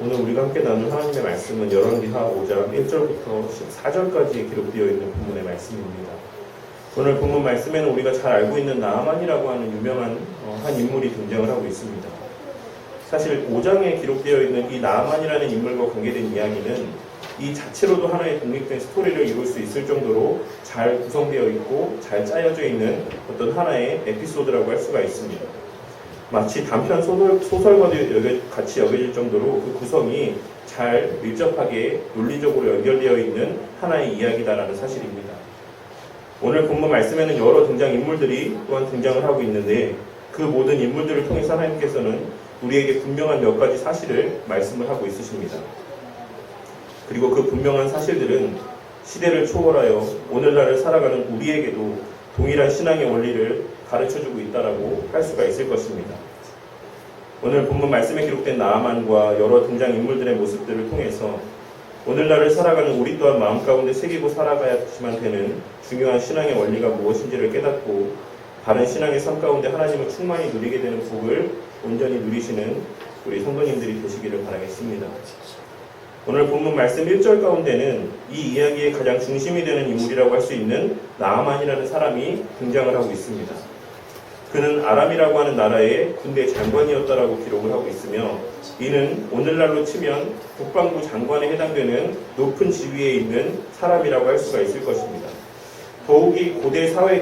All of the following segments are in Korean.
오늘 우리가 함께 나눌 하나님의 말씀은 열왕기하 5장 1절부터 14절까지 기록되어 있는 본문의 말씀입니다. 오늘 본문 말씀에는 우리가 잘 알고 있는 나아만이라고 하는 유명한 한 인물이 등장을 하고 있습니다. 사실 5장에 기록되어 있는 이 나아만이라는 인물과 관계된 이야기는 이 자체로도 하나의 독립된 스토리를 이룰 수 있을 정도로 잘 구성되어 있고 잘 짜여져 있는 어떤 하나의 에피소드라고 할 수가 있습니다. 마치 단편 소설과도 같이 여겨질 정도로 그 구성이 잘 밀접하게 논리적으로 연결되어 있는 하나의 이야기다라는 사실입니다. 오늘 본문 말씀에는 여러 등장인물들이 또한 등장을 하고 있는데 그 모든 인물들을 통해서 하나님께서는 우리에게 분명한 몇 가지 사실을 말씀을 하고 있으십니다. 그리고 그 분명한 사실들은 시대를 초월하여 오늘날을 살아가는 우리에게도 동일한 신앙의 원리를 가르쳐주고 있다라고 할 수가 있을 것입니다. 오늘 본문 말씀에 기록된 나아만과 여러 등장인물들의 모습들을 통해서 오늘날을 살아가는 우리 또한 마음 가운데 새기고 살아가야지만 되는 중요한 신앙의 원리가 무엇인지를 깨닫고 바른 신앙의 삶 가운데 하나님을 충만히 누리게 되는 복을 온전히 누리시는 우리 성도님들이 되시기를 바라겠습니다. 오늘 본문 말씀 1절 가운데는 이 이야기의 가장 중심이 되는 인물이라고 할 수 있는 나아만이라는 사람이 등장을 하고 있습니다. 그는 아람이라고 하는 나라의 군대 장관이었다라고 기록을 하고 있으며 이는 오늘날로 치면 국방부 장관에 해당되는 높은 지위에 있는 사람이라고 할 수가 있을 것입니다. 더욱이 고대 사회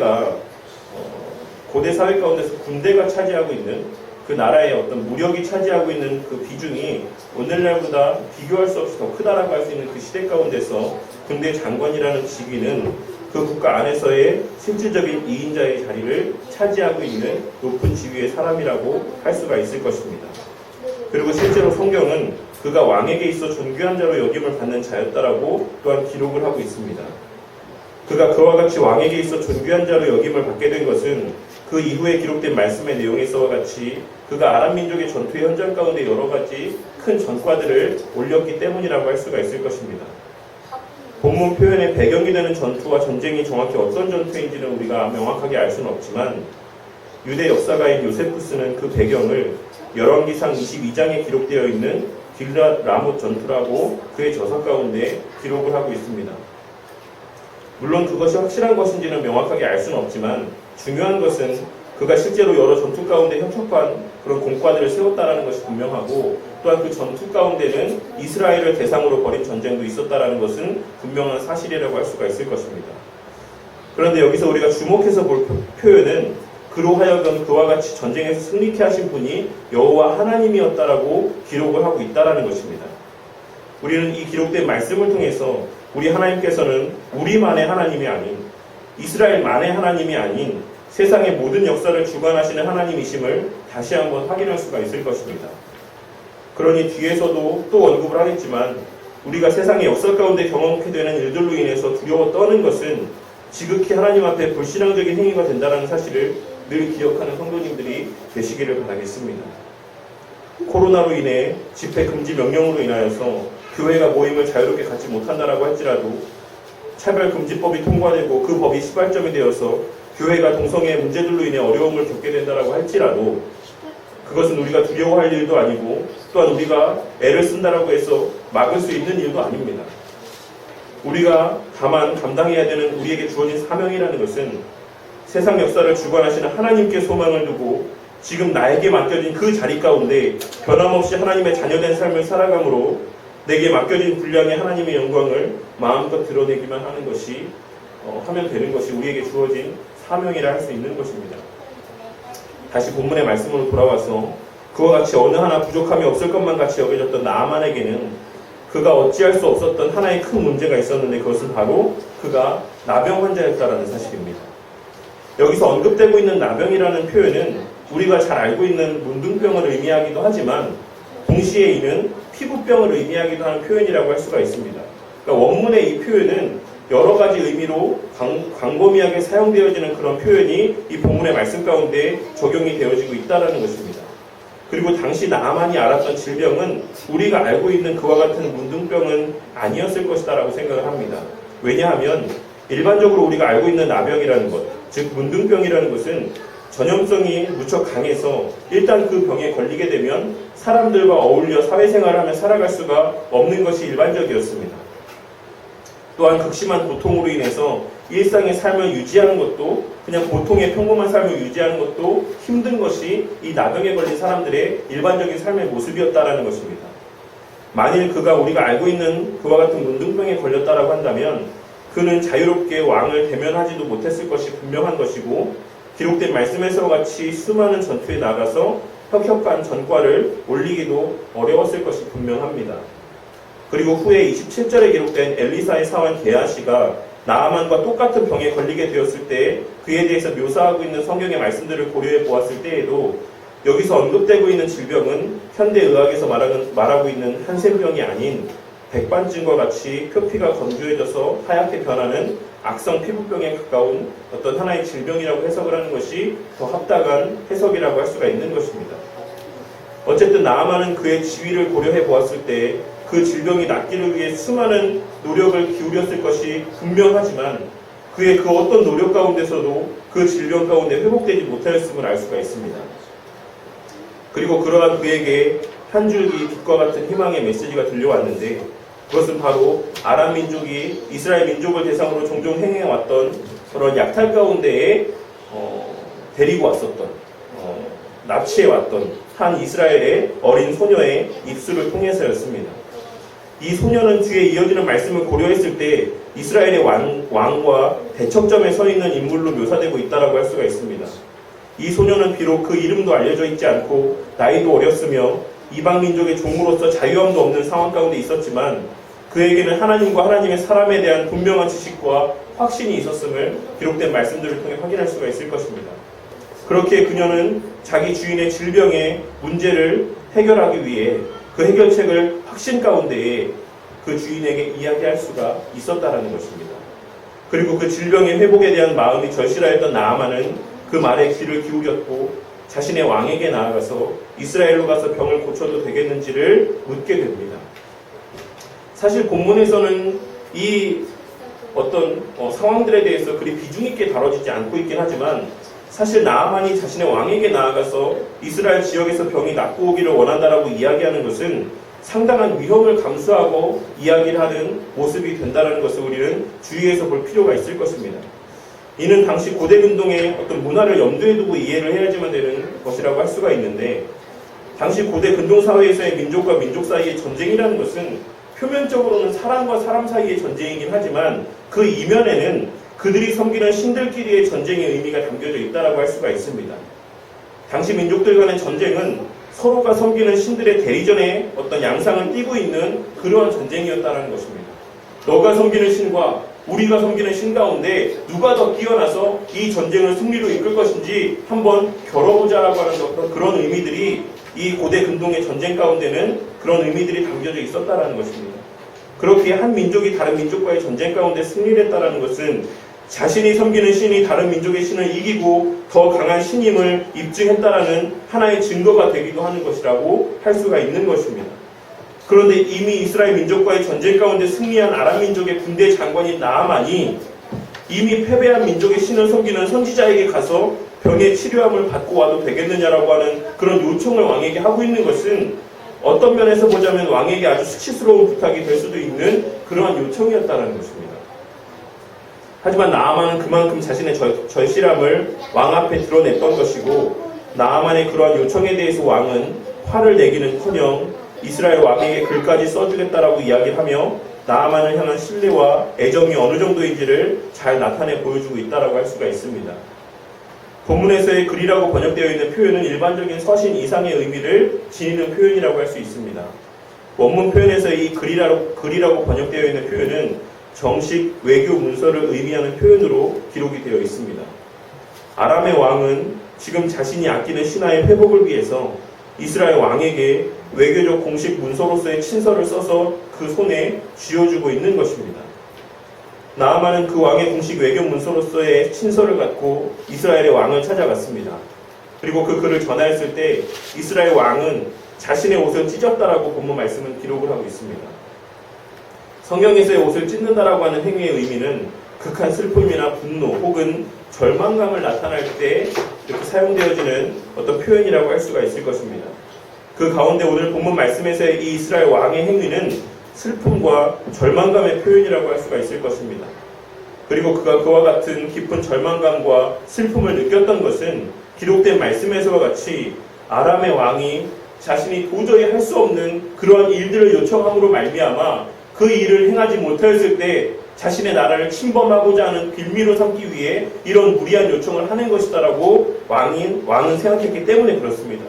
가운데서 군대가 차지하고 있는 그 나라의 어떤 무력이 차지하고 있는 그 비중이 오늘날보다 비교할 수 없이 더 크다라고 할 수 있는 그 시대 가운데서 군대 장관이라는 직위는 그 국가 안에서의 실질적인 2인자의 자리를 차지하고 있는 높은 지위의 사람이라고 할 수가 있을 것입니다. 그리고 실제로 성경은 그가 왕에게 있어 존귀한 자로 여김을 받는 자였다라고 또한 기록을 하고 있습니다. 그가 그와 같이 왕에게 있어 존귀한 자로 여김을 받게 된 것은 그 이후에 기록된 말씀의 내용에서와 같이 그가 아람 민족의 전투의 현장 가운데 여러 가지 큰 전과들을 올렸기 때문이라고 할 수가 있을 것입니다. 본문 표현의 배경이 되는 전투와 전쟁이 정확히 어떤 전투인지는 우리가 명확하게 알 수는 없지만 유대 역사가인 요세푸스는 그 배경을 열왕기상 22장에 기록되어 있는 길랏 라못 전투라고 그의 저서 가운데 기록을 하고 있습니다. 물론 그것이 확실한 것인지는 명확하게 알 수는 없지만 중요한 것은 그가 실제로 여러 전투 가운데 혁혁한 그런 공과들을 세웠다라는 것이 분명하고 또한 그 전투 가운데는 이스라엘을 대상으로 벌인 전쟁도 있었다라는 것은 분명한 사실이라고 할 수가 있을 것입니다. 그런데 여기서 우리가 주목해서 볼 표현은 그로 하여금 그와 같이 전쟁에서 승리케 하신 분이 여호와 하나님이었다라고 기록을 하고 있다라는 것입니다. 우리는 이 기록된 말씀을 통해서 우리 하나님께서는 우리만의 하나님이 아닌 이스라엘만의 하나님이 아닌 세상의 모든 역사를 주관하시는 하나님이심을 다시 한번 확인할 수가 있을 것입니다. 그러니 뒤에서도 또 언급을 하겠지만 우리가 세상의 역사 가운데 경험하게 되는 일들로 인해서 두려워 떠는 것은 지극히 하나님 앞에 불신앙적인 행위가 된다는 사실을 늘 기억하는 성도님들이 되시기를 바라겠습니다. 코로나로 인해 집회 금지 명령으로 인하여서 교회가 모임을 자유롭게 갖지 못한다라고 할지라도 차별금지법이 통과되고 그 법이 시발점이 되어서 교회가 동성애 문제들로 인해 어려움을 겪게 된다라고 할지라도 그것은 우리가 두려워할 일도 아니고 또한 우리가 애를 쓴다라고 해서 막을 수 있는 일도 아닙니다. 우리가 다만 감당해야 되는 우리에게 주어진 사명이라는 것은 세상 역사를 주관하시는 하나님께 소망을 두고 지금 나에게 맡겨진 그 자리 가운데 변함없이 하나님의 자녀된 삶을 살아감으로 내게 맡겨진 분량의 하나님의 영광을 마음껏 드러내기만 하는 것이 하면 되는 것이 우리에게 주어진 사명이라 할 수 있는 것입니다. 다시 본문의 말씀으로 돌아와서 그와 같이 어느 하나 부족함이 없을 것만 같이 여겨졌던 나아만에게는 그가 어찌할 수 없었던 하나의 큰 문제가 있었는데 그것은 바로 그가 나병 환자였다라는 사실입니다. 여기서 언급되고 있는 나병이라는 표현은 우리가 잘 알고 있는 문둥병을 의미하기도 하지만 동시에 이는 피부병을 의미하기도 하는 표현이라고 할 수가 있습니다. 그러니까 원문의 이 표현은 여러 가지 의미로 광범위하게 사용되어지는 그런 표현이 이 본문의 말씀 가운데 적용이 되어지고 있다는 것입니다. 그리고 당시 나아만이 알았던 질병은 우리가 알고 있는 그와 같은 문둥병은 아니었을 것이다라고 생각을 합니다. 왜냐하면 일반적으로 우리가 알고 있는 나병이라는 것, 즉 문둥병이라는 것은 전염성이 무척 강해서 일단 그 병에 걸리게 되면 사람들과 어울려 사회생활을 하며 살아갈 수가 없는 것이 일반적이었습니다. 또한 극심한 고통으로 인해서 일상의 삶을 유지하는 것도, 그냥 보통의 평범한 삶을 유지하는 것도 힘든 것이 이 나병에 걸린 사람들의 일반적인 삶의 모습이었다라는 것입니다. 만일 그가 우리가 알고 있는 그와 같은 문둥병에 걸렸다라고 한다면 그는 자유롭게 왕을 대면하지도 못했을 것이 분명한 것이고, 기록된 말씀에서와 같이 수많은 전투에 나가서 혁혁한 전과를 올리기도 어려웠을 것이 분명합니다. 그리고 후에 27절에 기록된 엘리사의 사원 게하시가 나아만과 똑같은 병에 걸리게 되었을 때 그에 대해서 묘사하고 있는 성경의 말씀들을 고려해 보았을 때에도 여기서 언급되고 있는 질병은 현대의학에서 말하고 있는 한센병이 아닌 백반증과 같이 표피가 건조해져서 하얗게 변하는 악성 피부병에 가까운 어떤 하나의 질병이라고 해석을 하는 것이 더 합당한 해석이라고 할 수가 있는 것입니다. 어쨌든 나아만은 그의 지위를 고려해 보았을 때 그 질병이 낫기를 위해 수많은 노력을 기울였을 것이 분명하지만 그의 그 어떤 노력 가운데서도 그 질병 가운데 회복되지 못하였음을 알 수가 있습니다. 그리고 그러한 그에게 한 줄기 빛과 같은 희망의 메시지가 들려왔는데 그것은 바로 아람 민족이 이스라엘 민족을 대상으로 종종 행해왔던 그런 약탈 가운데에 데리고 왔었던 납치해왔던 한 이스라엘의 어린 소녀의 입술을 통해서였습니다. 이 소녀는 뒤에 이어지는 말씀을 고려했을 때 이스라엘의 왕과 대척점에 서 있는 인물로 묘사되고 있다고 할 수가 있습니다. 이 소녀는 비록 그 이름도 알려져 있지 않고 나이도 어렸으며 이방 민족의 종으로서 자유함도 없는 상황 가운데 있었지만 그에게는 하나님과 하나님의 사람에 대한 분명한 지식과 확신이 있었음을 기록된 말씀들을 통해 확인할 수가 있을 것입니다. 그렇게 그녀는 자기 주인의 질병의 문제를 해결하기 위해 그 해결책을 확신 가운데에 그 주인에게 이야기할 수가 있었다라는 것입니다. 그리고 그 질병의 회복에 대한 마음이 절실하였던 나아만은 그 말에 귀를 기울였고 자신의 왕에게 나아가서 이스라엘로 가서 병을 고쳐도 되겠는지를 묻게 됩니다. 사실 본문에서는 이 어떤 상황들에 대해서 그리 비중 있게 다뤄지지 않고 있긴 하지만 사실 나아만이 자신의 왕에게 나아가서 이스라엘 지역에서 병이 낫고 오기를 원한다라고 이야기하는 것은 상당한 위험을 감수하고 이야기를 하는 모습이 된다는 것을 우리는 주의해서 볼 필요가 있을 것입니다. 이는 당시 고대 근동의 어떤 문화를 염두에 두고 이해를 해야지만 되는 것이라고 할 수가 있는데 당시 고대 근동 사회에서의 민족과 민족 사이의 전쟁이라는 것은 표면적으로는 사람과 사람 사이의 전쟁이긴 하지만 그 이면에는 그들이 섬기는 신들끼리의 전쟁의 의미가 담겨져 있다고 할 수가 있습니다. 당시 민족들 간의 전쟁은 서로가 섬기는 신들의 대리전에 어떤 양상을 띠고 있는 그러한 전쟁이었다는 것입니다. 너가 섬기는 신과 우리가 섬기는 신 가운데 누가 더 뛰어나서 이 전쟁을 승리로 이끌 것인지 한번 겨뤄보자라고 하는 그런 의미들이 이 고대 근동의 전쟁 가운데는 그런 의미들이 담겨져 있었다는 것입니다. 그렇게 한 민족이 다른 민족과의 전쟁 가운데 승리를 했다는 것은 자신이 섬기는 신이 다른 민족의 신을 이기고 더 강한 신임을 입증했다라는 하나의 증거가 되기도 하는 것이라고 할 수가 있는 것입니다. 그런데 이미 이스라엘 민족과의 전쟁 가운데 승리한 아람 민족의 군대 장관인 나아만이 이미 패배한 민족의 신을 섬기는 선지자에게 가서 병의 치료함을 받고 와도 되겠느냐라고 하는 그런 요청을 왕에게 하고 있는 것은 어떤 면에서 보자면 왕에게 아주 수치스러운 부탁이 될 수도 있는 그러한 요청이었다는 것입니다. 하지만 나아만은 그만큼 자신의 절실함을 왕 앞에 드러냈던 것이고 나아만의 그러한 요청에 대해서 왕은 화를 내기는커녕 이스라엘 왕에게 글까지 써주겠다라고 이야기를 하며 나아만을 향한 신뢰와 애정이 어느 정도인지를 잘 나타내 보여주고 있다라고 할 수가 있습니다. 본문에서의 글이라고 번역되어 있는 표현은 일반적인 서신 이상의 의미를 지니는 표현이라고 할 수 있습니다. 원문 표현에서 이 글이라고 번역되어 있는 표현은 정식 외교 문서를 의미하는 표현으로 기록이 되어 있습니다. 아람의 왕은 지금 자신이 아끼는 신하의 회복을 위해서 이스라엘 왕에게 외교적 공식 문서로서의 친서를 써서 그 손에 쥐어주고 있는 것입니다. 나아만은 그 왕의 공식 외교 문서로서의 친서를 갖고 이스라엘의 왕을 찾아갔습니다. 그리고 그 글을 전하였을 때 이스라엘 왕은 자신의 옷을 찢었다라고 본문 말씀은 기록을 하고 있습니다. 성경에서의 옷을 찢는다라고 하는 행위의 의미는 극한 슬픔이나 분노 혹은 절망감을 나타낼 때 이렇게 사용되어지는 어떤 표현이라고 할 수가 있을 것입니다. 그 가운데 오늘 본문 말씀에서의 이 이스라엘 왕의 행위는 슬픔과 절망감의 표현이라고 할 수가 있을 것입니다. 그리고 그가 그와 같은 깊은 절망감과 슬픔을 느꼈던 것은 기록된 말씀에서와 같이 아람의 왕이 자신이 도저히 할 수 없는 그러한 일들을 요청함으로 말미암아 그 일을 행하지 못하였을 때 자신의 나라를 침범하고자 하는 빌미로 삼기 위해 이런 무리한 요청을 하는 것이다라고 왕은 생각했기 때문에 그렇습니다.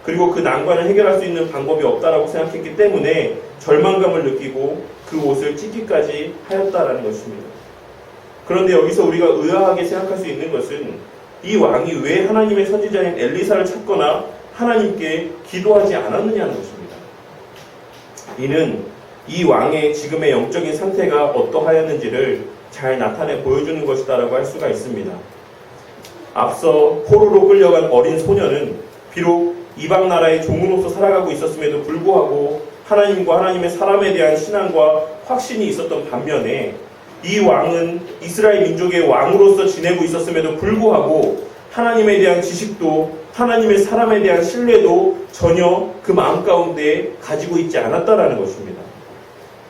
그리고 그 난관을 해결할 수 있는 방법이 없다라고 생각했기 때문에 절망감을 느끼고 그 옷을 찢기까지 하였다라는 것입니다. 그런데 여기서 우리가 의아하게 생각할 수 있는 것은 이 왕이 왜 하나님의 선지자인 엘리사를 찾거나 하나님께 기도하지 않았느냐는 것입니다. 이는 이 왕의 지금의 영적인 상태가 어떠하였는지를 잘 나타내 보여주는 것이다라고 할 수가 있습니다. 앞서 포로로 끌려간 어린 소년은 비록 이방 나라의 종으로서 살아가고 있었음에도 불구하고 하나님과 하나님의 사람에 대한 신앙과 확신이 있었던 반면에 이 왕은 이스라엘 민족의 왕으로서 지내고 있었음에도 불구하고 하나님에 대한 지식도 하나님의 사람에 대한 신뢰도 전혀 그 마음 가운데 가지고 있지 않았다라는 것입니다.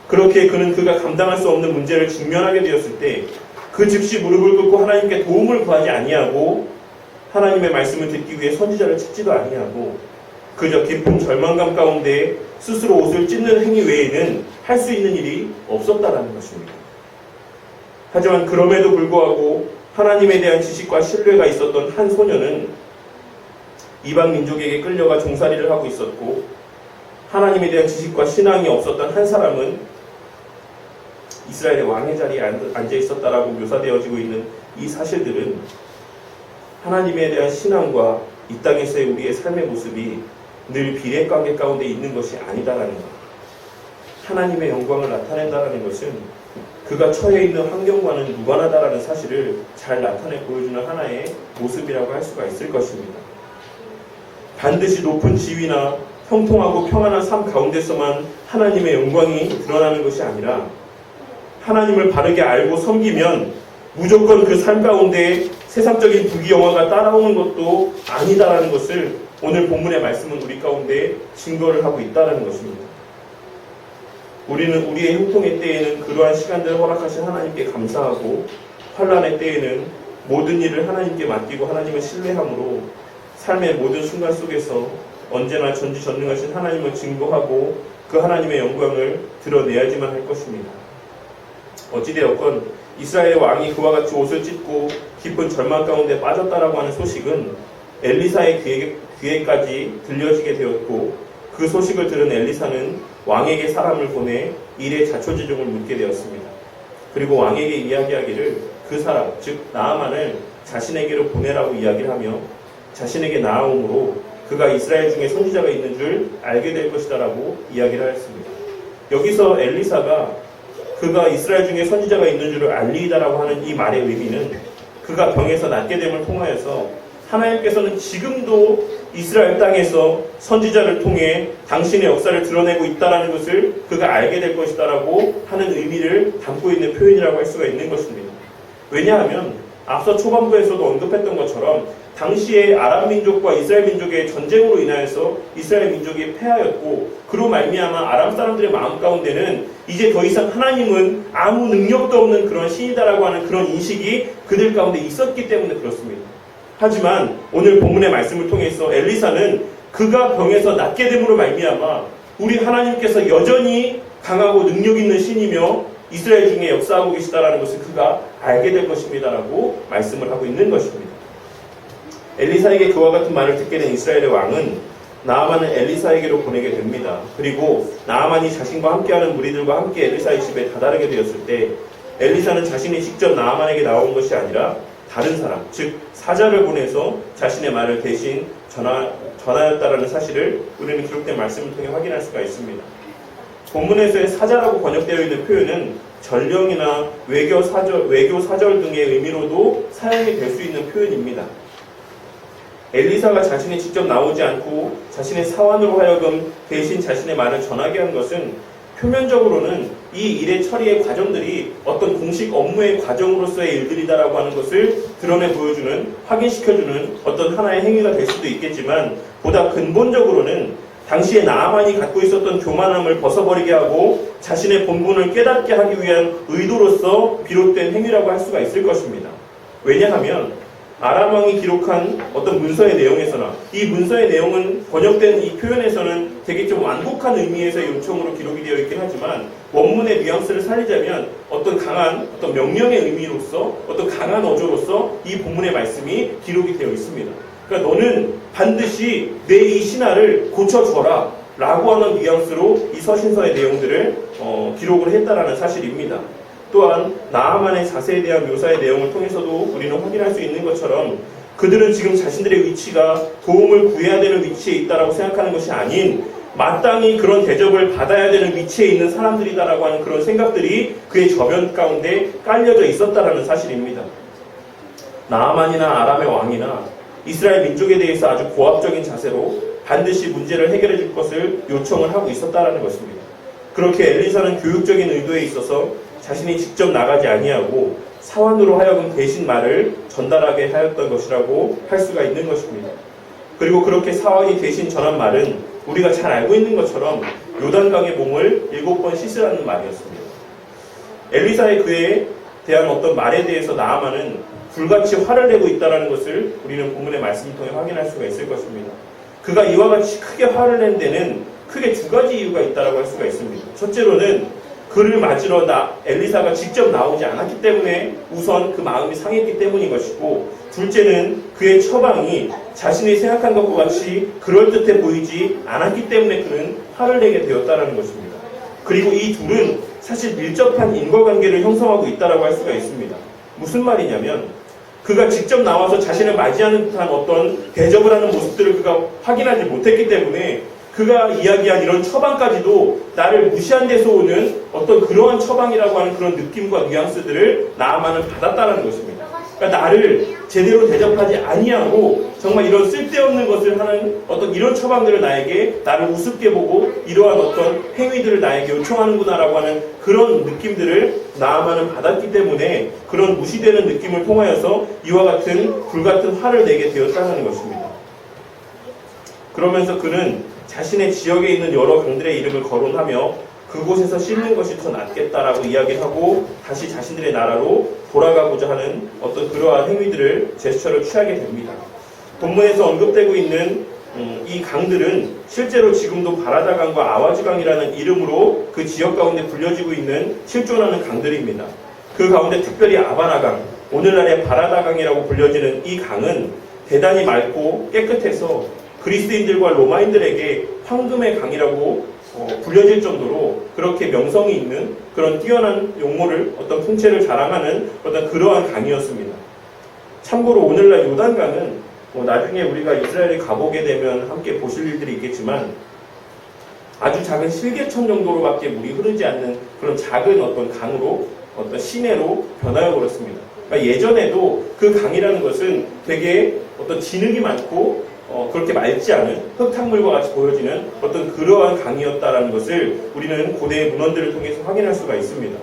그렇게 그가 감당할 수 없는 문제를 직면하게 되었을 때 그 즉시 무릎을 꿇고 하나님께 도움을 구하지 아니하고 하나님의 말씀을 듣기 위해 선지자를 찾지도 아니하고 그저 깊은 절망감 가운데 스스로 옷을 찢는 행위 외에는 할 수 있는 일이 없었다라는 것입니다. 하지만 그럼에도 불구하고 하나님에 대한 지식과 신뢰가 있었던 한 소년은 이방 민족에게 끌려가 종살이를 하고 있었고 하나님에 대한 지식과 신앙이 없었던 한 사람은 이스라엘의 왕의 자리에 앉아 있었다라고 묘사되어지고 있는 이 사실들은 하나님에 대한 신앙과 이 땅에서의 우리의 삶의 모습이 늘 비례관계 가운데 있는 것이 아니다라는 것. 하나님의 영광을 나타낸다라는 것은 그가 처해 있는 환경과는 무관하다라는 사실을 잘 나타내 보여주는 하나의 모습이라고 할 수가 있을 것입니다. 반드시 높은 지위나 형통하고 평안한 삶 가운데서만 하나님의 영광이 드러나는 것이 아니라 하나님을 바르게 알고 섬기면 무조건 그 삶 가운데 세상적인 부귀영화가 따라오는 것도 아니다라는 것을 오늘 본문의 말씀은 우리 가운데 증거를 하고 있다는 것입니다. 우리는 우리의 형통의 때에는 그러한 시간들을 허락하신 하나님께 감사하고 환난의 때에는 모든 일을 하나님께 맡기고 하나님을 신뢰함으로 삶의 모든 순간 속에서 언제나 전지전능하신 하나님을 증거하고 그 하나님의 영광을 드러내야지만 할 것입니다. 어찌되었건 이스라엘 왕이 그와 같이 옷을 찢고 깊은 절망 가운데 빠졌다라고 하는 소식은 엘리사의 귀에까지 들려지게 되었고 그 소식을 들은 엘리사는 왕에게 사람을 보내 일의 자초지종을 묻게 되었습니다. 그리고 왕에게 이야기하기를 그 사람, 즉 나아만을 자신에게로 보내라고 이야기를 하며 자신에게 나아옴으로 그가 이스라엘 중에 선지자가 있는 줄 알게 될 것이다라고 이야기를 하였습니다. 여기서 엘리사가 그가 이스라엘 중에 선지자가 있는 줄을 알리이다라고 하는 이 말의 의미는 그가 병에서 낫게 됨을 통하여서 하나님께서는 지금도 이스라엘 땅에서 선지자를 통해 당신의 역사를 드러내고 있다는 것을 그가 알게 될 것이다라고 하는 의미를 담고 있는 표현이라고 할 수가 있는 것입니다. 왜냐하면 앞서 초반부에서도 언급했던 것처럼 당시에 아람 민족과 이스라엘 민족의 전쟁으로 인하여서 이스라엘 민족이 패하였고 그로 말미암아 아람 사람들의 마음 가운데는 이제 더 이상 하나님은 아무 능력도 없는 그런 신이다라고 하는 그런 인식이 그들 가운데 있었기 때문에 그렇습니다. 하지만 오늘 본문의 말씀을 통해서 엘리사는 그가 병에서 낫게 됨으로 말미암아 우리 하나님께서 여전히 강하고 능력 있는 신이며 이스라엘 중에 역사하고 계시다라는 것을 그가 알게 될 것입니다라고 말씀을 하고 있는 것입니다. 엘리사에게 그와 같은 말을 듣게 된 이스라엘의 왕은 나아만을 엘리사에게로 보내게 됩니다. 그리고 나아만이 자신과 함께하는 무리들과 함께 엘리사의 집에 다다르게 되었을 때 엘리사는 자신이 직접 나아만에게 나온 것이 아니라 다른 사람, 즉 사자를 보내서 자신의 말을 대신 전하였다라는 사실을 우리는 기록된 말씀을 통해 확인할 수가 있습니다. 본문에서의 사자라고 번역되어 있는 표현은 전령이나 외교 사절 등의 의미로도 사용이 될 수 있는 표현입니다. 엘리사가 자신이 직접 나오지 않고 자신의 사환으로 하여금 대신 자신의 말을 전하게 한 것은 표면적으로는 이 일의 처리의 과정들이 어떤 공식 업무의 과정으로서의 일들이다라고 하는 것을 드러내 보여주는, 확인시켜주는 어떤 하나의 행위가 될 수도 있겠지만, 보다 근본적으로는 당시에 나아만이 갖고 있었던 교만함을 벗어버리게 하고 자신의 본분을 깨닫게 하기 위한 의도로서 비롯된 행위라고 할 수가 있을 것입니다. 왜냐하면 아람 왕이 기록한 어떤 문서의 내용에서나, 이 문서의 내용은 번역된 이 표현에서는 되게 좀 완곡한 의미에서의 요청으로 기록이 되어 있긴 하지만, 원문의 뉘앙스를 살리자면 어떤 강한 어떤 명령의 의미로서, 어떤 강한 어조로서 이 본문의 말씀이 기록이 되어 있습니다. 그러니까 너는 반드시 내 이 신하를 고쳐줘라 라고 하는 뉘앙스로 이 서신서의 내용들을 기록을 했다라는 사실입니다. 또한 나아만의 자세에 대한 묘사의 내용을 통해서도 우리는 확인할 수 있는 것처럼, 그들은 지금 자신들의 위치가 도움을 구해야 되는 위치에 있다라고 생각하는 것이 아닌 마땅히 그런 대접을 받아야 되는 위치에 있는 사람들이다라고 하는 그런 생각들이 그의 저변 가운데 깔려져 있었다라는 사실입니다. 나아만이나 아람의 왕이나 이스라엘 민족에 대해서 아주 고압적인 자세로 반드시 문제를 해결해 줄 것을 요청을 하고 있었다라는 것입니다. 그렇게 엘리사는 교육적인 의도에 있어서 자신이 직접 나가지 아니하고 사환으로 하여금 대신 말을 전달하게 하였던 것이라고 할 수가 있는 것입니다. 그리고 그렇게 사환이 대신 전한 말은 우리가 잘 알고 있는 것처럼 요단강의 몸을 7번 씻으라는 말이었습니다. 엘리사의 그에 대한 어떤 말에 대해서 나아만은 불같이 화를 내고 있다는 것을 우리는 본문의 말씀을 통해 확인할 수가 있을 것입니다. 그가 이와 같이 크게 화를 낸 데는 크게 두 가지 이유가 있다고 할 수가 있습니다. 첫째로는 그를 맞으러 엘리사가 직접 나오지 않았기 때문에 우선 그 마음이 상했기 때문인 것이고, 둘째는 그의 처방이 자신이 생각한 것과 같이 그럴듯해 보이지 않았기 때문에 그는 화를 내게 되었다는 것입니다. 그리고 이 둘은 사실 밀접한 인과관계를 형성하고 있다고 할 수가 있습니다. 무슨 말이냐면, 그가 직접 나와서 자신을 맞이하는 듯한 어떤 대접을 하는 모습들을 그가 확인하지 못했기 때문에 그가 이야기한 이런 처방까지도 나를 무시한 데서 오는 어떤 그러한 처방이라고 하는 그런 느낌과 뉘앙스들을 나아만은 받았다는 것입니다. 그러니까 나를 제대로 대접하지 아니하고 정말 이런 쓸데없는 것을 하는 어떤 이런 처방들을 나를 우습게 보고 이러한 어떤 행위들을 나에게 요청하는구나라고 하는 그런 느낌들을 나아만은 받았기 때문에 그런 무시되는 느낌을 통하여서 이와 같은 불같은 화를 내게 되었다는 것입니다. 그러면서 그는 자신의 지역에 있는 여러 강들의 이름을 거론하며 그곳에서 씻는 것이 더 낫겠다라고 이야기하고 다시 자신들의 나라로 돌아가고자 하는 어떤 그러한 행위들을, 제스처를 취하게 됩니다. 본문에서 언급되고 있는 이 강들은 실제로 지금도 바라다강과 아와즈강이라는 이름으로 그 지역 가운데 불려지고 있는 실존하는 강들입니다. 그 가운데 특별히 아바라강, 오늘날의 바라다강이라고 불려지는 이 강은 대단히 맑고 깨끗해서 그리스인들과 로마인들에게 황금의 강이라고 불려질 정도로 그렇게 명성이 있는 그런 뛰어난 용모를, 어떤 풍채를 자랑하는 어떤 그러한 강이었습니다. 참고로 오늘날 요단강은 나중에 우리가 이스라엘에 가보게 되면 함께 보실 일들이 있겠지만 아주 작은 실개천 정도로밖에 물이 흐르지 않는 그런 작은 어떤 강으로, 어떤 시내로 변하여 버렸습니다. 그러니까 예전에도 그 강이라는 것은 되게 어떤 진흙이 많고 그렇게 맑지 않은 흙탕물과 같이 보여지는 어떤 그러한 강이었다라는 것을 우리는 고대의 문헌들을 통해서 확인할 수가 있습니다.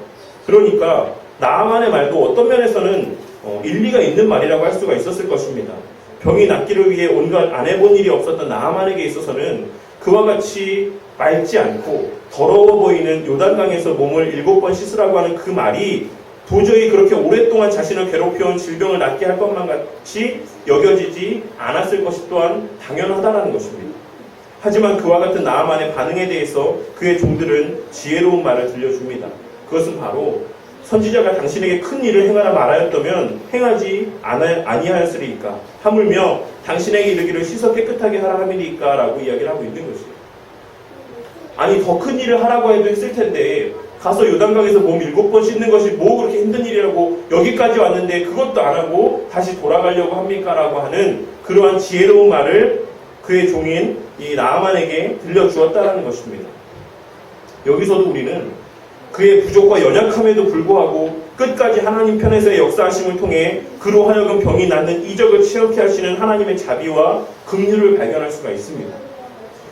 그러니까 나아만의 말도 어떤 면에서는 일리가 있는 말이라고 할 수가 있었을 것입니다. 병이 낫기를 위해 온갖 안 해본 일이 없었던 나아만에게 있어서는 그와 같이 맑지 않고 더러워 보이는 요단강에서 몸을 7번 씻으라고 하는 그 말이 도저히 그렇게 오랫동안 자신을 괴롭혀온 질병을 낫게 할 것만 같이 여겨지지 않았을 것이 또한 당연하다는 것입니다. 하지만 그와 같은 나아만의 반응에 대해서 그의 종들은 지혜로운 말을 들려줍니다. 그것은 바로 선지자가 당신에게 큰 일을 행하라 말하였다면 행하지 아니하였으리이까, 하물며 당신에게 이르기를 씻어 깨끗하게 하라 함이리이까 라고 이야기를 하고 있는 것이에요. 아니, 더 큰 일을 하라고 해도 했을 텐데 가서 요단강에서 몸 7번 씻는 것이 뭐 그렇게 힘든 일이라고 여기까지 왔는데 그것도 안 하고 다시 돌아가려고 합니까? 라고 하는 그러한 지혜로운 말을 그의 종인 이 나아만에게 들려주었다는 것입니다. 여기서도 우리는 그의 부족과 연약함에도 불구하고 끝까지 하나님 편에서의 역사하심을 통해 그로 하여금 병이 낫는 이적을 체험케 하시는 하나님의 자비와 긍휼을 발견할 수가 있습니다.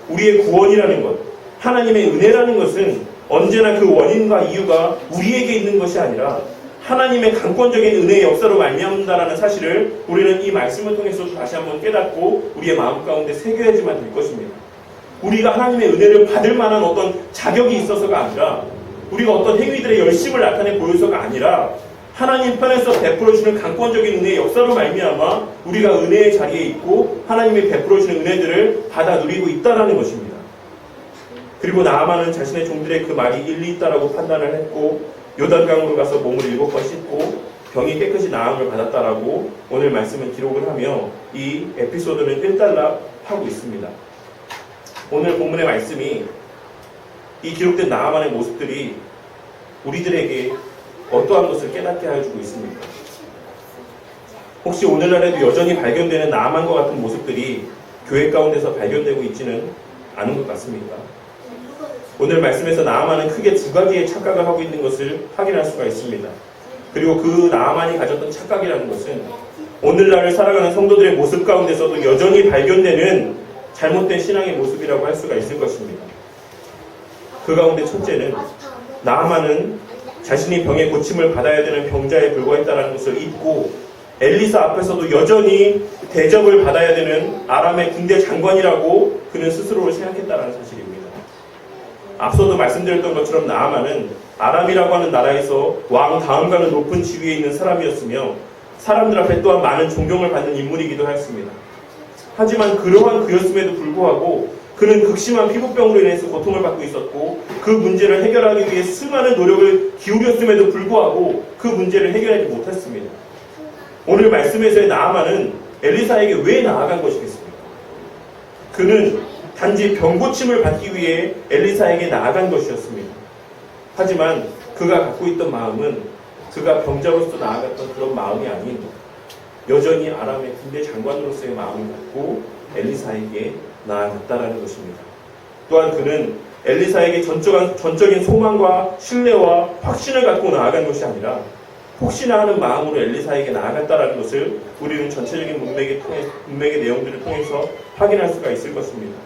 우리의 구원이라는 것, 하나님의 은혜라는 것은 언제나 그 원인과 이유가 우리에게 있는 것이 아니라 하나님의 강권적인 은혜의 역사로 말미암는다라는 사실을 우리는 이 말씀을 통해서 다시 한번 깨닫고 우리의 마음 가운데 새겨야지만 될 것입니다. 우리가 하나님의 은혜를 받을 만한 어떤 자격이 있어서가 아니라 우리가 어떤 행위들의 열심을 나타내 보여서가 아니라 하나님 편에서 베풀어주는 강권적인 은혜의 역사로 말미암아 우리가 은혜의 자리에 있고 하나님이 베풀어주는 은혜들을 받아 누리고 있다는 것입니다. 그리고 나아만은 자신의 종들의 그 말이 일리 있다라고 판단을 했고 요단강으로 가서 몸을 7번 씻고 병이 깨끗이 나음을 받았다라고 오늘 말씀은 기록을 하며 이 에피소드는 일단락하고 있습니다. 오늘 본문의 말씀이 이 기록된 나아만의 모습들이 우리들에게 어떠한 것을 깨닫게 해주고 있습니까? 혹시 오늘날에도 여전히 발견되는 나아만과 같은 모습들이 교회 가운데서 발견되고 있지는 않은 것 같습니까? 오늘 말씀에서 나아만은 크게 두 가지의 착각을 하고 있는 것을 확인할 수가 있습니다. 그리고 그 나아만이 가졌던 착각이라는 것은 오늘날을 살아가는 성도들의 모습 가운데서도 여전히 발견되는 잘못된 신앙의 모습이라고 할 수가 있을 것입니다. 그 가운데 첫째는 나아만은 자신이 병의 고침을 받아야 되는 병자에 불과했다는 것을 잊고 엘리사 앞에서도 여전히 대접을 받아야 되는 아람의 군대 장관이라고 그는 스스로를 생각했다는 사실입니다. 앞서도 말씀드렸던 것처럼 나아만은 아람이라고 하는 나라에서 왕 다음가는 높은 지위에 있는 사람이었으며 사람들 앞에 또한 많은 존경을 받는 인물이기도 했습니다. 하지만 그러한 그였음에도 불구하고 그는 극심한 피부병으로 인해서 고통을 받고 있었고 그 문제를 해결하기 위해 수많은 노력을 기울였음에도 불구하고 그 문제를 해결하지 못했습니다. 오늘 말씀에서의 나아만은 엘리사에게 왜 나아간 것이겠습니까? 그는 단지 병고침을 받기 위해 엘리사에게 나아간 것이었습니다. 하지만 그가 갖고 있던 마음은 그가 병자로서 나아갔던 그런 마음이 아닌 여전히 아람의 군대 장관으로서의 마음을 갖고 엘리사에게 나아갔다라는 것입니다. 또한 그는 엘리사에게 전적인 소망과 신뢰와 확신을 갖고 나아간 것이 아니라 혹시나 하는 마음으로 엘리사에게 나아갔다라는 것을 우리는 전체적인 문맥의 내용들을 통해서 확인할 수가 있을 것입니다.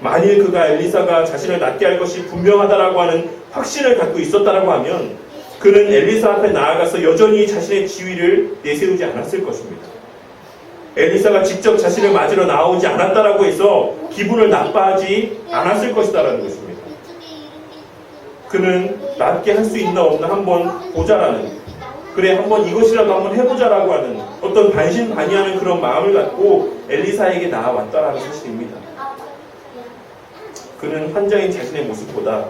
만일 그가 엘리사가 자신을 낫게 할 것이 분명하다라고 하는 확신을 갖고 있었다라고 하면 그는 엘리사 앞에 나아가서 여전히 자신의 지위를 내세우지 않았을 것입니다. 엘리사가 직접 자신을 맞으러 나오지 않았다라고 해서 기분을 나빠하지 않았을 것이다라는 것입니다. 그는 낫게 할 수 있나 없나 한번 보자라는, 그래 한번 이것이라도 한번 해보자라고 하는 어떤 반신반의하는 그런 마음을 갖고 엘리사에게 나아왔다라는 사실입니다. 그는 환자인 자신의 모습보다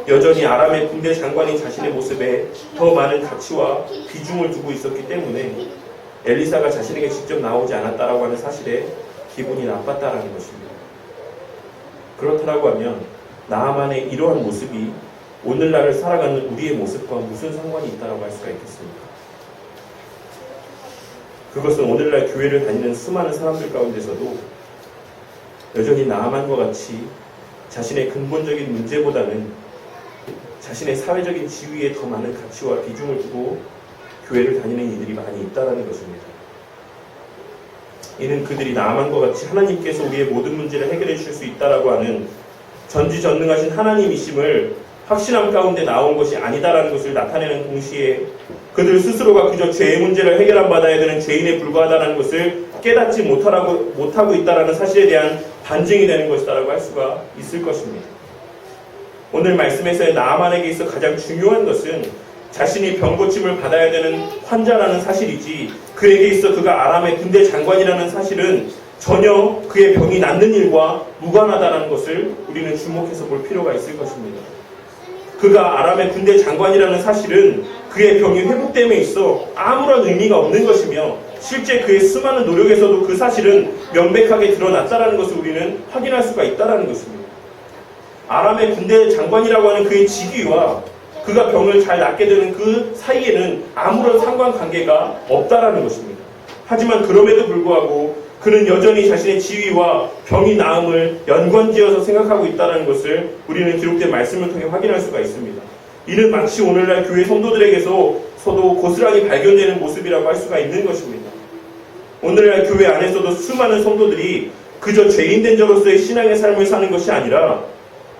여전히 아람의 군대 장관인 자신의 모습에 더 많은 가치와 비중을 두고 있었기 때문에 엘리사가 자신에게 직접 나오지 않았다라고 하는 사실에 기분이 나빴다라는 것입니다. 그렇다라고 하면 나아만의 이러한 모습이 오늘날을 살아가는 우리의 모습과 무슨 상관이 있다라고 할 수가 있겠습니까? 그것은 오늘날 교회를 다니는 수많은 사람들 가운데서도 여전히 나아만과 같이 자신의 근본적인 문제보다는 자신의 사회적인 지위에 더 많은 가치와 비중을 두고 교회를 다니는 이들이 많이 있다는 것입니다. 이는 그들이 나아만과 같이 하나님께서 우리의 모든 문제를 해결해 주실 수 있다라고 하는 전지전능하신 하나님이심을 확신함 가운데 나온 것이 아니다라는 것을 나타내는 동시에 그들 스스로가 그저 죄의 문제를 해결함 받아야 되는 죄인에 불과하다는 것을 깨닫지 못하고 있다는 사실에 대한 반증이 되는 것이다라고 할 수가 있을 것입니다. 오늘 말씀에서의 나아만에게 있어 가장 중요한 것은 자신이 병고침을 받아야 되는 환자라는 사실이지 그에게 있어 그가 아람의 군대 장관이라는 사실은 전혀 그의 병이 낫는 일과 무관하다는 것을 우리는 주목해서 볼 필요가 있을 것입니다. 그가 아람의 군대 장관이라는 사실은 그의 병이 회복됨에 있어 아무런 의미가 없는 것이며 실제 그의 수많은 노력에서도 그 사실은 명백하게 드러났다는 것을 우리는 확인할 수가 있다는 것입니다. 아람의 군대 장관이라고 하는 그의 직위와 그가 병을 잘 낫게 되는 그 사이에는 아무런 상관관계가 없다라는 것입니다. 하지만 그럼에도 불구하고 그는 여전히 자신의 지위와 병이 나음을 연관지어서 생각하고 있다는 것을 우리는 기록된 말씀을 통해 확인할 수가 있습니다. 이는 마치 오늘날 교회 성도들에게서도 고스란히 발견되는 모습이라고 할 수가 있는 것입니다. 오늘날 교회 안에서도 수많은 성도들이 그저 죄인된 자로서의 신앙의 삶을 사는 것이 아니라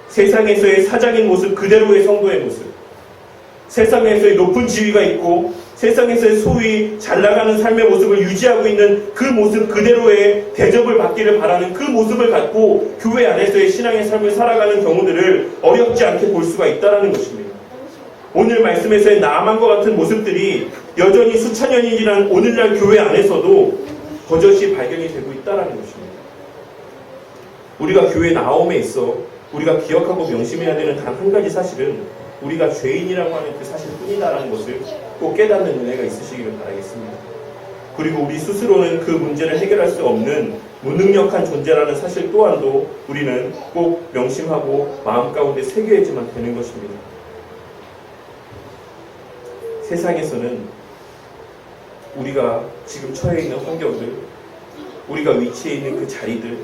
세상에서의 사장인 모습 그대로의 성도의 모습, 세상에서의 높은 지위가 있고 세상에서의 소위 잘 나가는 삶의 모습을 유지하고 있는 그 모습 그대로의 대접을 받기를 바라는 그 모습을 갖고 교회 안에서의 신앙의 삶을 살아가는 경우들을 어렵지 않게 볼 수가 있다는 것입니다. 오늘 말씀에서의 나아만과 같은 모습들이 여전히 수천 년이 지난 오늘날 교회 안에서도 버젓이 발견이 되고 있다는 것입니다. 우리가 교회 나옴에 있어 우리가 기억하고 명심해야 되는 단 한 가지 사실은 우리가 죄인이라고 하는 그 사실뿐이다라는 것을 꼭 깨닫는 은혜가 있으시기를 바라겠습니다. 그리고 우리 스스로는 그 문제를 해결할 수 없는 무능력한 존재라는 사실 또한도 우리는 꼭 명심하고 마음 가운데 새겨야지만 되는 것입니다. 세상에서는 우리가 지금 처해 있는 환경들, 우리가 위치해 있는 그 자리들,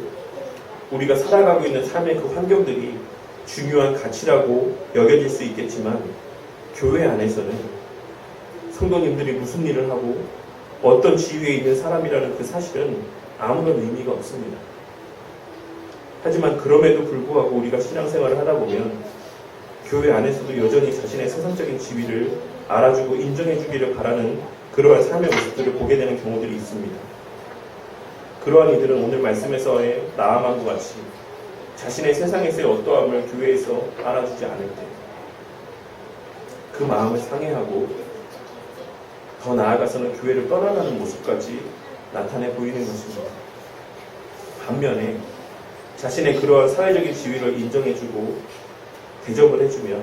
우리가 살아가고 있는 삶의 그 환경들이 중요한 가치라고 여겨질 수 있겠지만 교회 안에서는 성도님들이 무슨 일을 하고 어떤 지위에 있는 사람이라는 그 사실은 아무런 의미가 없습니다. 하지만 그럼에도 불구하고 우리가 신앙생활을 하다 보면 교회 안에서도 여전히 자신의 세상적인 지위를 알아주고 인정해주기를 바라는 그러한 삶의 모습들을 보게 되는 경우들이 있습니다. 그러한 이들은 오늘 말씀에서의 나아만과 같이 자신의 세상에서의 어떠함을 교회에서 알아주지 않을 때 그 마음을 상해하고 더 나아가서는 교회를 떠나가는 모습까지 나타내 보이는 것입니다. 반면에 자신의 그러한 사회적인 지위를 인정해주고 대접을 해주면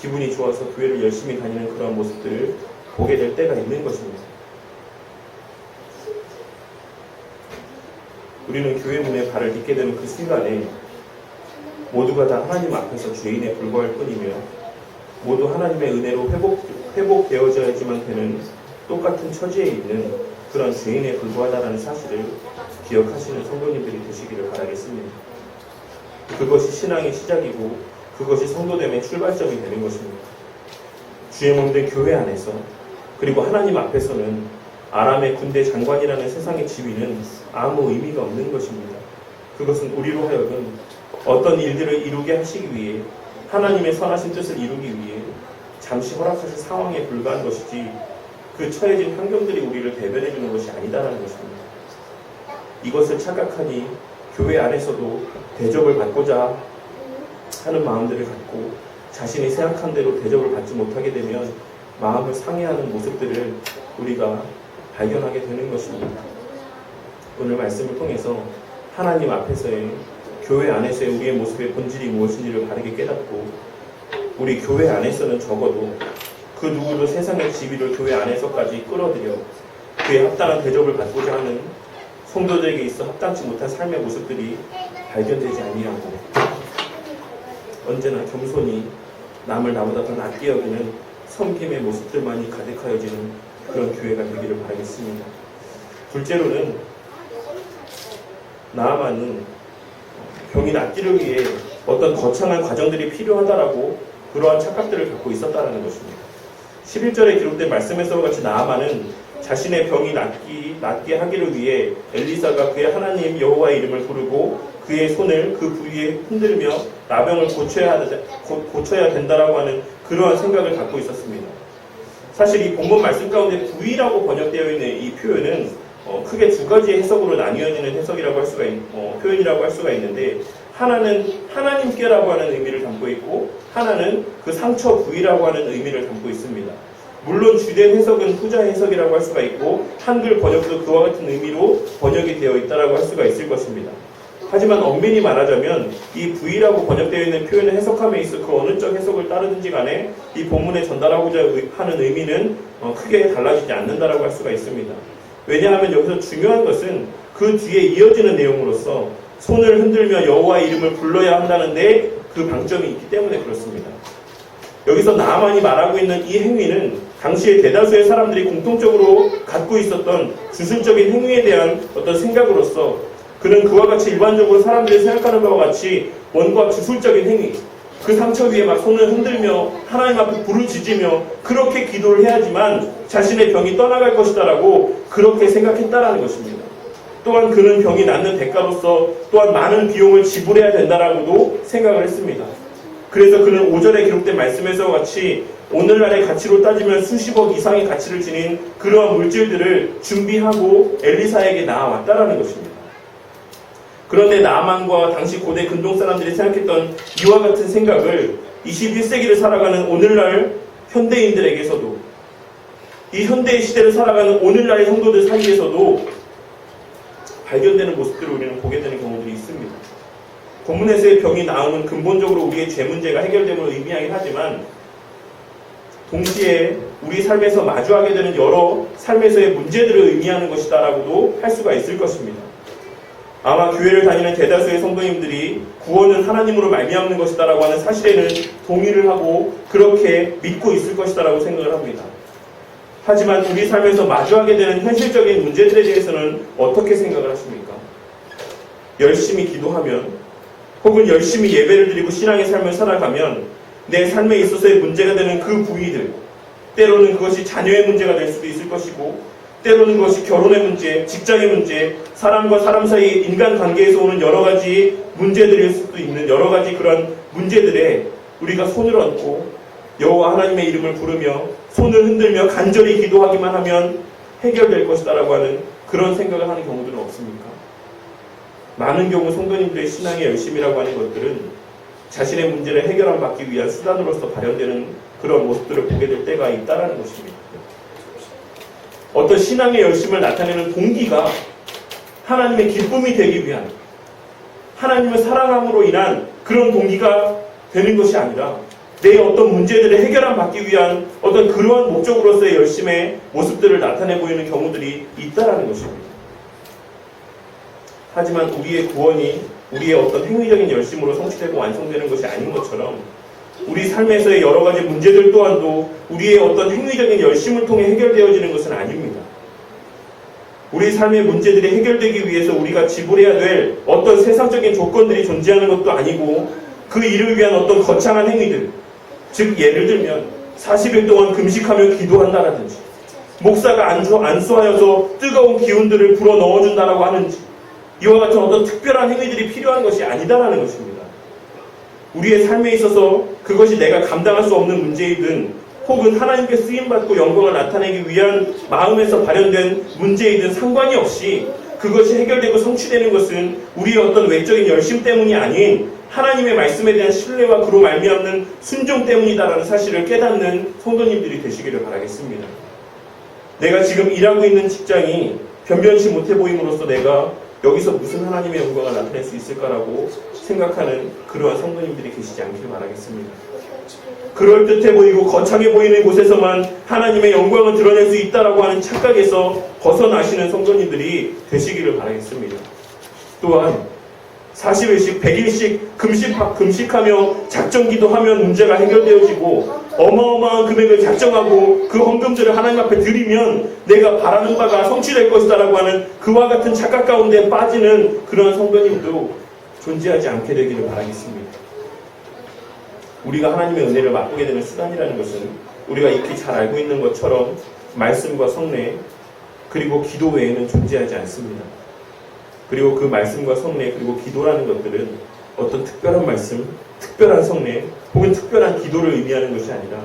기분이 좋아서 교회를 열심히 다니는 그러한 모습들을 보게 될 때가 있는 것입니다. 우리는 교회 문에 발을 딛게 되는 그 순간에 모두가 다 하나님 앞에서 죄인에 불과할 뿐이며 모두 하나님의 은혜로 회복되어져야지만 되는 똑같은 처지에 있는 그런 죄인에 불과하다는 사실을 기억하시는 성도님들이 되시기를 바라겠습니다. 그것이 신앙의 시작이고 그것이 성도됨의 출발점이 되는 것입니다. 주의 몸된 교회 안에서 그리고 하나님 앞에서는 아람의 군대 장관이라는 세상의 지위는 아무 의미가 없는 것입니다. 그것은 우리로 하여금 어떤 일들을 이루게 하시기 위해 하나님의 선하신 뜻을 이루기 위해 잠시 허락하신 상황에 불과한 것이지 그 처해진 환경들이 우리를 대변해 주는 것이 아니다라는 것입니다. 이것을 착각하니 교회 안에서도 대접을 받고자 하는 마음들을 갖고 자신이 생각한 대로 대접을 받지 못하게 되면 마음을 상해하는 모습들을 우리가 발견하게 되는 것입니다. 오늘 말씀을 통해서 하나님 앞에서의 교회 안에서의 우리의 모습의 본질이 무엇인지를 바르게 깨닫고 우리 교회 안에서는 적어도 그 누구도 세상의 지위를 교회 안에서까지 끌어들여 그에 합당한 대접을 받고자 하는 성도들에게 있어 합당치 못한 삶의 모습들이 발견되지 아니하고 언제나 겸손히 남을 나보다 더 낮게 여기는 섬김의 모습들만이 가득하여지는 그런 교회가 되기를 바라겠습니다. 둘째로는 나아만은 병이 낫기를 위해 어떤 거창한 과정들이 필요하다라고 그러한 착각들을 갖고 있었다는 것입니다. 11절에 기록된 말씀에서와 같이 나아만은 자신의 병이 낫게 하기를 위해 엘리사가 그의 하나님 여호와의 이름을 부르고 그의 손을 그 부위에 흔들며 나병을 고쳐야 된다라고 하는 그러한 생각을 갖고 있었습니다. 사실 이 본문 말씀 가운데 부위라고 번역되어 있는 이 표현은 크게 두 가지의 해석으로 나뉘어지는 해석이라고 할 수가 표현이라고 할 수가 있는데 하나는 하나님께라고 하는 의미를 담고 있고 하나는 그 상처 부위라고 하는 의미를 담고 있습니다. 물론 주된 해석은 후자 해석이라고 할 수가 있고 한글 번역도 그와 같은 의미로 번역이 되어 있다라고 할 수가 있을 것입니다. 하지만 엄밀히 말하자면 이 부위라고 번역되어 있는 표현을 해석함에 있어 그 어느 쪽 해석을 따르든지 간에 이 본문에 전달하고자 하는 의미는 크게 달라지지 않는다라고 할 수가 있습니다. 왜냐하면 여기서 중요한 것은 그 뒤에 이어지는 내용으로서 손을 흔들며 여호와의 이름을 불러야 한다는데 그 방점이 있기 때문에 그렇습니다. 여기서 나아만이 말하고 있는 이 행위는 당시에 대다수의 사람들이 공통적으로 갖고 있었던 주술적인 행위에 대한 어떤 생각으로서 그는 그와 같이 일반적으로 사람들이 생각하는 바와 같이 원과 주술적인 행위, 그 상처 위에 막 손을 흔들며 하나님 앞에 부르짖으며 그렇게 기도를 해야지만 자신의 병이 떠나갈 것이다라고 그렇게 생각했다라는 것입니다. 또한 그는 병이 낫는 대가로서 또한 많은 비용을 지불해야 된다라고도 생각을 했습니다. 그래서 그는 5절에 기록된 말씀에서 같이 오늘날의 가치로 따지면 수십억 이상의 가치를 지닌 그러한 물질들을 준비하고 엘리사에게 나아왔다라는 것입니다. 그런데 나아만과 당시 고대 근동 사람들이 생각했던 이와 같은 생각을 21세기를 살아가는 오늘날 현대인들에게서도, 이 현대의 시대를 살아가는 오늘날의 성도들 사이에서도 발견되는 모습들을 우리는 보게 되는 경우들이 있습니다. 본문에서의 병이 나음은 근본적으로 우리의 죄 문제가 해결됨을 의미하긴 하지만 동시에 우리 삶에서 마주하게 되는 여러 삶에서의 문제들을 의미하는 것이다라고도 할 수가 있을 것입니다. 아마 교회를 다니는 대다수의 성도님들이 구원은 하나님으로 말미암는 것이다라고 하는 사실에는 동의를 하고 그렇게 믿고 있을 것이다라고 생각을 합니다. 하지만 우리 삶에서 마주하게 되는 현실적인 문제들에 대해서는 어떻게 생각을 하십니까? 열심히 기도하면 혹은 열심히 예배를 드리고 신앙의 삶을 살아가면 내 삶에 있어서의 문제가 되는 그 부위들, 때로는 그것이 자녀의 문제가 될 수도 있을 것이고 때로는 그것이 결혼의 문제, 직장의 문제, 사람과 사람 사이 인간관계에서 오는 여러 가지 문제들일 수도 있는 여러 가지 그런 문제들에 우리가 손을 얹고 여호와 하나님의 이름을 부르며 손을 흔들며 간절히 기도하기만 하면 해결될 것이다라고 하는 그런 생각을 하는 경우들은 없습니까? 많은 경우 성도님들의 신앙의 열심이라고 하는 것들은 자신의 문제를 해결받기 위한 수단으로서 발현되는 그런 모습들을 보게 될 때가 있다라는 것입니다. 어떤 신앙의 열심을 나타내는 동기가 하나님의 기쁨이 되기 위한, 하나님을 사랑함으로 인한 그런 동기가 되는 것이 아니라 내 어떤 문제들을 해결받기 위한 어떤 그러한 목적으로서의 열심의 모습들을 나타내 보이는 경우들이 있다라는 것입니다. 하지만 우리의 구원이 우리의 어떤 행위적인 열심으로 성취되고 완성되는 것이 아닌 것처럼 우리 삶에서의 여러 가지 문제들 또한도 우리의 어떤 행위적인 열심을 통해 해결되어지는 것은 아닙니다. 우리 삶의 문제들이 해결되기 위해서 우리가 지불해야 될 어떤 세상적인 조건들이 존재하는 것도 아니고 그 일을 위한 어떤 거창한 행위들, 즉 예를 들면 40일 동안 금식하며 기도한다라든지 목사가 안수하여서 뜨거운 기운들을 불어 넣어준다라고 하는지 이와 같은 어떤 특별한 행위들이 필요한 것이 아니다라는 것입니다. 우리의 삶에 있어서 그것이 내가 감당할 수 없는 문제이든 혹은 하나님께 쓰임받고 영광을 나타내기 위한 마음에서 발현된 문제이든 상관이 없이 그것이 해결되고 성취되는 것은 우리의 어떤 외적인 열심 때문이 아닌 하나님의 말씀에 대한 신뢰와 그로 말미암는 순종 때문이다라는 사실을 깨닫는 성도님들이 되시기를 바라겠습니다. 내가 지금 일하고 있는 직장이 변변치 못해 보임으로써 내가 여기서 무슨 하나님의 영광을 나타낼 수 있을까라고 생각하는 그러한 성도님들이 계시지 않기를 바라겠습니다. 그럴듯해 보이고 거창해 보이는 곳에서만 하나님의 영광을 드러낼 수 있다라고 하는 착각에서 벗어나시는 성도님들이 되시기를 바라겠습니다. 또한 40일씩 100일씩 금식하며 작정기도하면 문제가 해결되어지고 어마어마한 금액을 작정하고 그 헌금들을 하나님 앞에 드리면 내가 바라는 바가 성취될 것이다라고 하는 그와 같은 착각 가운데 빠지는 그런 성도님도 존재하지 않게 되기를 바라겠습니다. 우리가 하나님의 은혜를 맛보게 되는 수단이라는 것은 우리가 익히 잘 알고 있는 것처럼 말씀과 성례 그리고 기도 외에는 존재하지 않습니다. 그리고 그 말씀과 성례 그리고 기도라는 것들은 어떤 특별한 말씀, 특별한 성례 혹은 특별한 기도를 의미하는 것이 아니라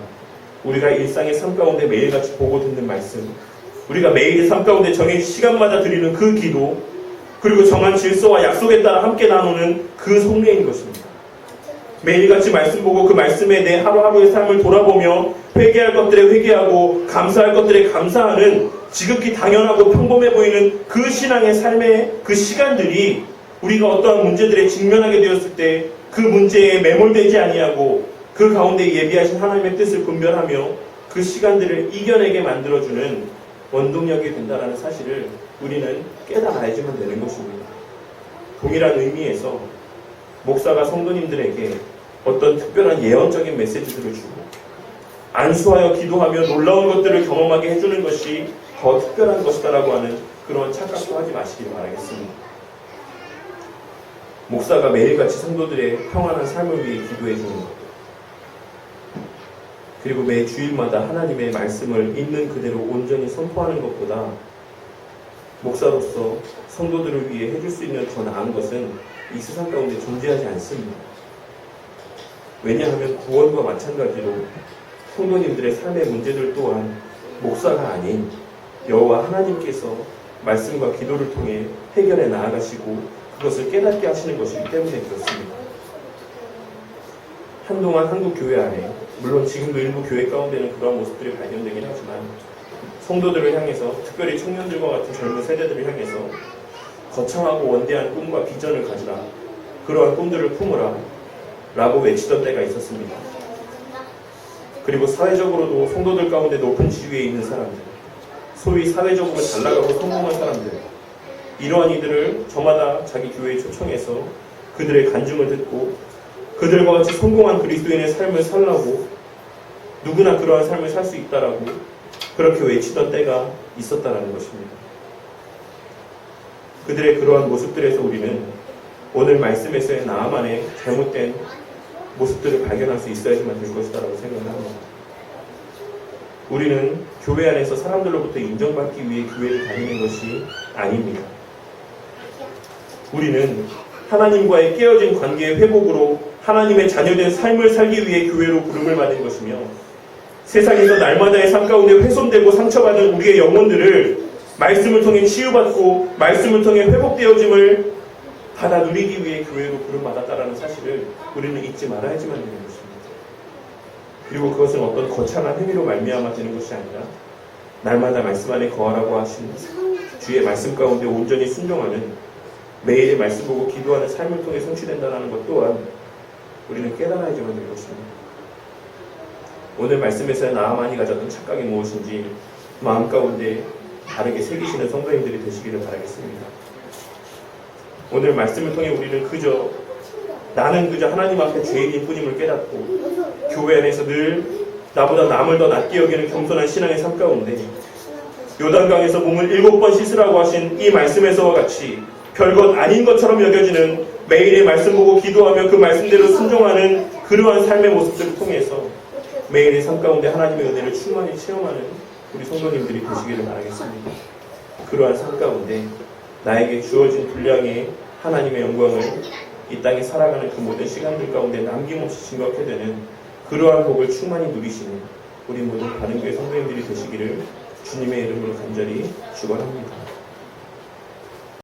우리가 일상의 삶 가운데 매일같이 보고 듣는 말씀, 우리가 매일의 삶 가운데 정해진 시간마다 드리는 그 기도 그리고 정한 질서와 약속에 따라 함께 나누는 그 성례인 것입니다. 매일같이 말씀 보고 그 말씀에 내 하루하루의 삶을 돌아보며 회개할 것들에 회개하고 감사할 것들에 감사하는 지극히 당연하고 평범해 보이는 그 신앙의 삶의 그 시간들이 우리가 어떠한 문제들에 직면하게 되었을 때 그 문제에 매몰되지 아니하고 그 가운데 예비하신 하나님의 뜻을 분별하며 그 시간들을 이겨내게 만들어주는 원동력이 된다는 사실을 우리는 깨달아야지만 되는 것입니다. 동일한 의미에서 목사가 성도님들에게 어떤 특별한 예언적인 메시지들을 주고 안수하여 기도하며 놀라운 것들을 경험하게 해주는 것이 더 특별한 것이다라고 하는 그런 착각도 하지 마시길 바라겠습니다. 목사가 매일같이 성도들의 평안한 삶을 위해 기도해 주는 것 그리고 매 주일마다 하나님의 말씀을 있는 그대로 온전히 선포하는 것보다 목사로서 성도들을 위해 해줄 수 있는 더 나은 것은 이 세상 가운데 존재하지 않습니다. 왜냐하면 구원과 마찬가지로 성도님들의 삶의 문제들 또한 목사가 아닌 여호와 하나님께서 말씀과 기도를 통해 해결해 나아가시고 그것을 깨닫게 하시는 것이기 때문에 그렇습니다. 한동안 한국 교회 안에 물론 지금도 일부 교회 가운데는 그러한 모습들이 발견되긴 하지만 성도들을 향해서 특별히 청년들과 같은 젊은 세대들을 향해서 거창하고 원대한 꿈과 비전을 가지라, 그러한 꿈들을 품으라 라고 외치던 때가 있었습니다. 그리고 사회적으로도 성도들 가운데 높은 지위에 있는 사람들, 소위 사회적으로 잘나가고 성공한 사람들, 이러한 이들을 저마다 자기 교회에 초청해서 그들의 간증을 듣고 그들과 같이 성공한 그리스도인의 삶을 살라고, 누구나 그러한 삶을 살 수 있다라고 그렇게 외치던 때가 있었다는 것입니다. 그들의 그러한 모습들에서 우리는 오늘 말씀에서의 나아만의 잘못된 모습들을 발견할 수 있어야지만 될 것이다라고 생각을 합니다. 우리는 교회 안에서 사람들로부터 인정받기 위해 교회를 다니는 것이 아닙니다. 우리는 하나님과의 깨어진 관계의 회복으로 하나님의 자녀된 삶을 살기 위해 교회로 부름을 받은 것이며, 세상에서 날마다의 삶 가운데 훼손되고 상처받은 우리의 영혼들을 말씀을 통해 치유받고 말씀을 통해 회복되어짐을 받아 누리기 위해 교회로 부름받았다라는 사실을 우리는 잊지 말아야지만 되는 것입니다. 그리고 그것은 어떤 거창한 행위로 말미암아 되는 것이 아니라 날마다 말씀 안에 거하라고 하신 주의 말씀 가운데 온전히 순종하는, 매일의 말씀 보고 기도하는 삶을 통해 성취된다는 것 또한 우리는 깨달아야지만 될 것입니다. 오늘 말씀에서 나아만이 가졌던 착각이 무엇인지 마음 가운데 바르게 새기시는 성도님들이 되시기를 바라겠습니다. 오늘 말씀을 통해 우리는 나는 그저 하나님 앞에 죄인일 뿐임을 깨닫고 교회 안에서 늘 나보다 남을 더 낮게 여기는 겸손한 신앙의 삶 가운데 요단강에서 몸을 7번 씻으라고 하신 이 말씀에서와 같이 별것 아닌 것처럼 여겨지는 매일의 말씀 보고 기도하며 그 말씀대로 순종하는 그러한 삶의 모습들을 통해서 매일의 삶 가운데 하나님의 은혜를 충만히 체험하는 우리 성도님들이 되시기를 바라겠습니다. 그러한 삶 가운데 나에게 주어진 분량의 하나님의 영광을 이 땅에 살아가는 그 모든 시간들 가운데 남김없이 증거하게 되는 그러한 복을 충만히 누리시는 우리 모든 바른교회 성도님들이 되시기를 주님의 이름으로 간절히 축원합니다.